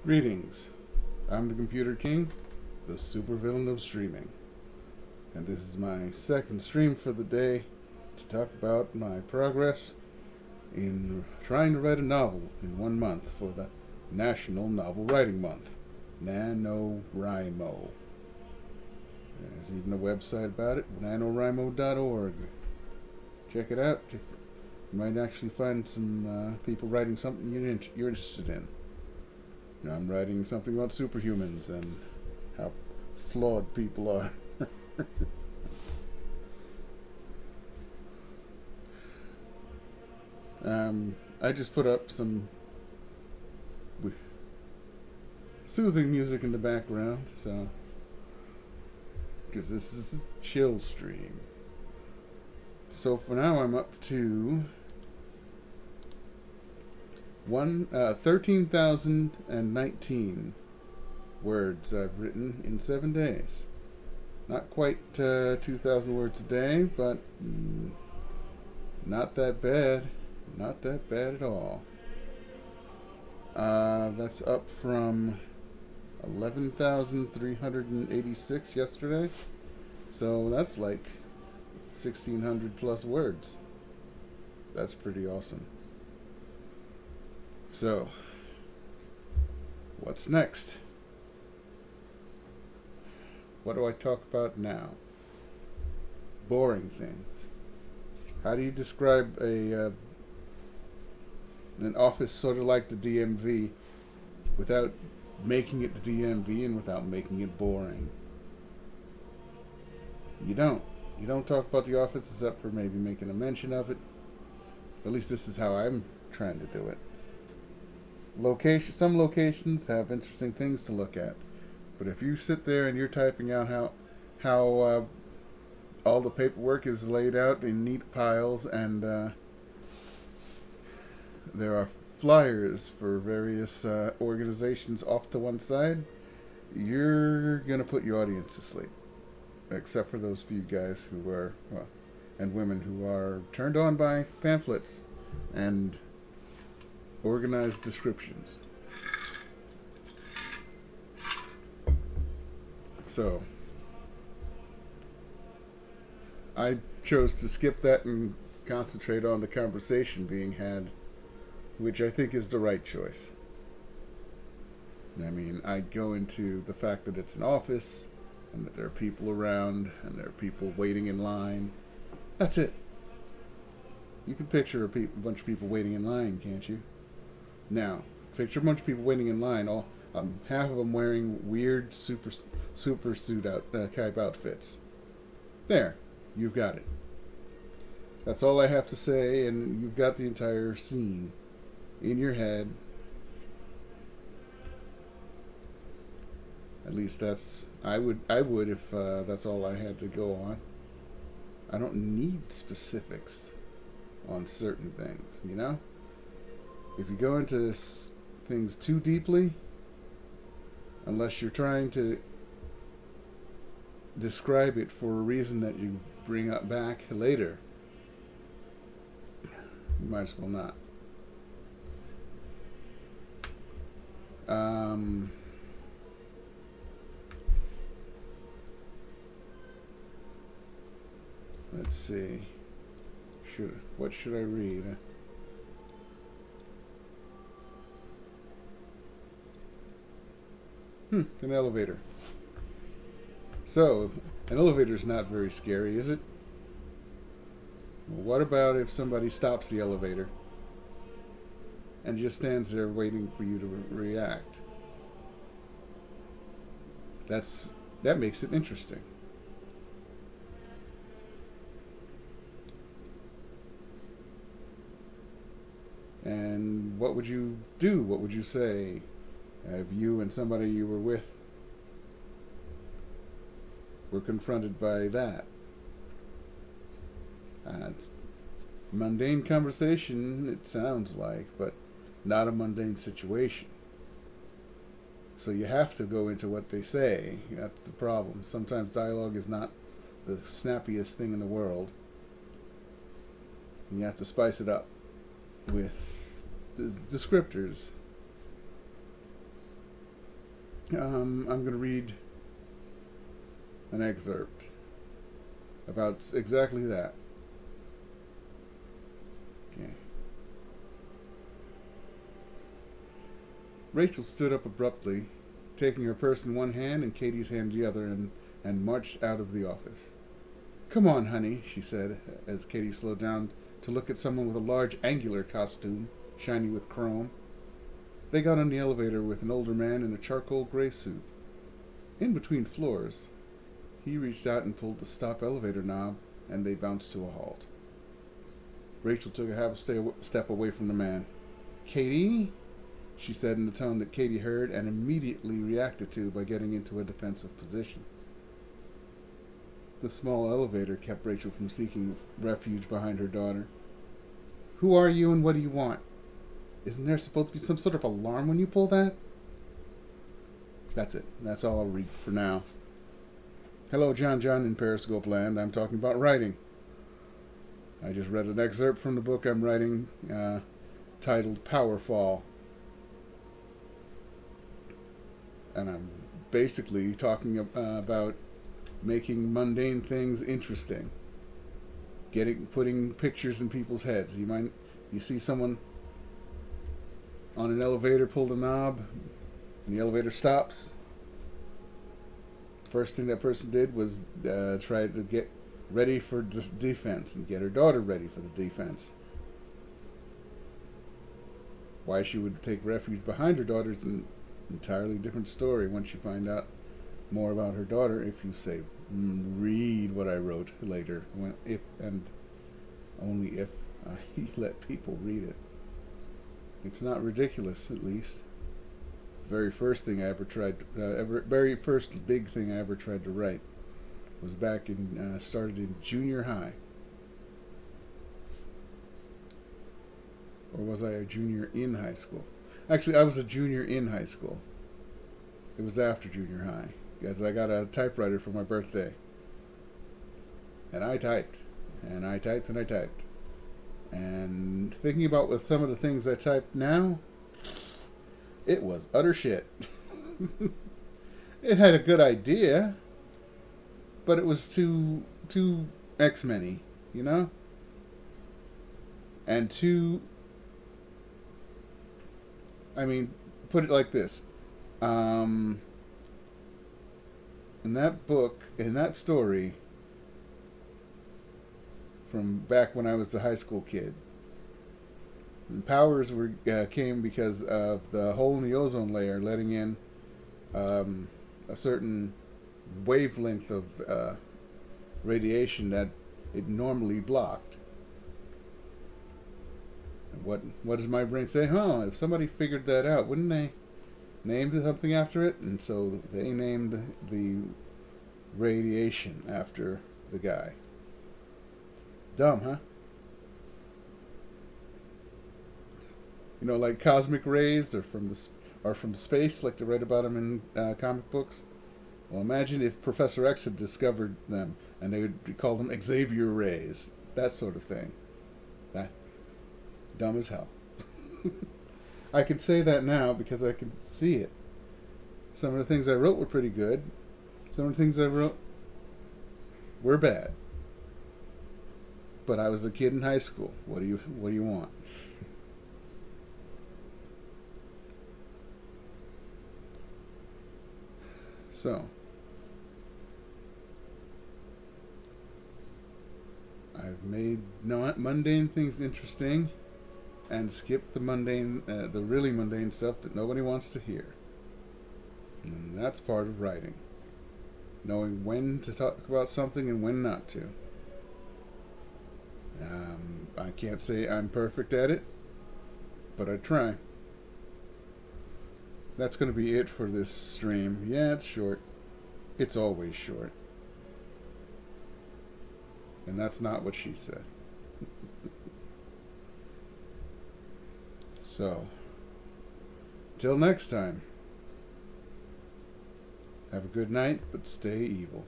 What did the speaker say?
Greetings. I'm the Computer King, the supervillain of streaming, and this is my second stream for the day to talk about my progress in trying to write a novel in 1 month for the National Novel Writing Month, NaNoWriMo. There's even a website about it, nanowrimo.org. Check it out. You might actually find some people writing something you're interested in. I'm writing something about superhumans and how flawed people are. I just put up some soothing music in the background, so because this is a chill stream. So for now, I'm up to 13,019 words I've written in 7 days. Not quite 2,000 words a day, but not that bad. Not that bad at all. That's up from 11,386 yesterday. So that's like 1,600 plus words. That's pretty awesome. So, what's next? What do I talk about now? Boring things. How do you describe an office sort of like the DMV without making it the DMV and without making it boring? You don't. You don't talk about the office except for maybe making a mention of it. At least this is how I'm trying to do it. Some locations have interesting things to look at, but if you sit there and you're typing out how all the paperwork is laid out in neat piles and there are flyers for various organizations off to one side, you're gonna put your audience to sleep, except for those few guys who are and women who are turned on by pamphlets and organized descriptions. So I chose to skip that and concentrate on the conversation being had, which I think is the right choice. I mean, I go into the fact that it's an office and that there are people around and there are people waiting in line. That's it. You can picture a bunch of people waiting in line, can't you? Now, picture a bunch of people waiting in line, half of them wearing weird super suit type outfits. There, you've got it. That's all I have to say, and you've got the entire scene in your head. At least I would if that's all I had to go on. I don't need specifics on certain things, you know? If you go into things too deeply, unless you're trying to describe it for a reason that you bring up back later, you might as well not. Let's see. What should I read? An elevator. So, an elevator is not very scary, is it? Well, what about if somebody stops the elevator and just stands there waiting for you to react? That makes it interesting. And what would you do? What would you say if you and somebody you were with were confronted by that? It's mundane conversation, it sounds like, but not a mundane situation. So you have to go into what they say. That's the problem. Sometimes dialogue is not the snappiest thing in the world. And you have to spice it up with the descriptors. I'm going to read an excerpt about exactly that. Okay. Rachel stood up abruptly, taking her purse in one hand and Katie's hand the other, and marched out of the office. "Come on, honey," she said, as Katie slowed down to look at someone with a large angular costume, shiny with chrome. They got on the elevator with an older man in a charcoal gray suit. In between floors, he reached out and pulled the stop elevator knob, and they bounced to a halt. Rachel took a half step away from the man. "Katie?" she said in a tone that Katie heard and immediately reacted to by getting into a defensive position. The small elevator kept Rachel from seeking refuge behind her daughter. "Who are you and what do you want? Isn't there supposed to be some sort of alarm when you pull that?" That's it. That's all I'll read for now. Hello, John in Periscope Land. I'm talking about writing. I just read an excerpt from the book I'm writing, titled Powerfall. And I'm basically talking about making mundane things interesting. Putting pictures in people's heads. You see someone on an elevator pull the knob, and the elevator stops. First thing that person did was try to get ready for defense and get her daughter ready for the defense. Why she would take refuge behind her daughter is an entirely different story once you find out more about her daughter, if you say, read what I wrote later, if and only if I let people read it. It's not ridiculous, at least. Very first thing I ever tried, very first big thing I ever tried to write was back in, started in junior high. Or was I a junior in high school? Actually, I was a junior in high school. It was after junior high, because I got a typewriter for my birthday. And I typed, and I typed, and I typed. And thinking about with some of the things I typed now, it was utter shit. It had a good idea, but it was too X-Men-y, you know? And put it like this. In that book, in that story, from back when I was a high school kid, powers came because of the hole in the ozone layer letting in a certain wavelength of radiation that it normally blocked. And what does my brain say? If somebody figured that out, wouldn't they name something after it? And so they named the radiation after the guy. Dumb, huh? You know, like cosmic rays are from space, like they write about them in comic books. Well, imagine if Professor X had discovered them, and they would call them Xavier rays. That sort of thing. That dumb as hell. I can say that now because I can see it. Some of the things I wrote were pretty good. Some of the things I wrote were bad. But I was a kid in high school. What do you want? So, I've made mundane things interesting and skipped the really mundane stuff that nobody wants to hear. And that's part of writing. Knowing when to talk about something and when not to. I can't say I'm perfect at it, but I try. That's going to be it for this stream. Yeah, it's short. It's always short. And that's not what she said. So, till next time, have a good night, but stay evil.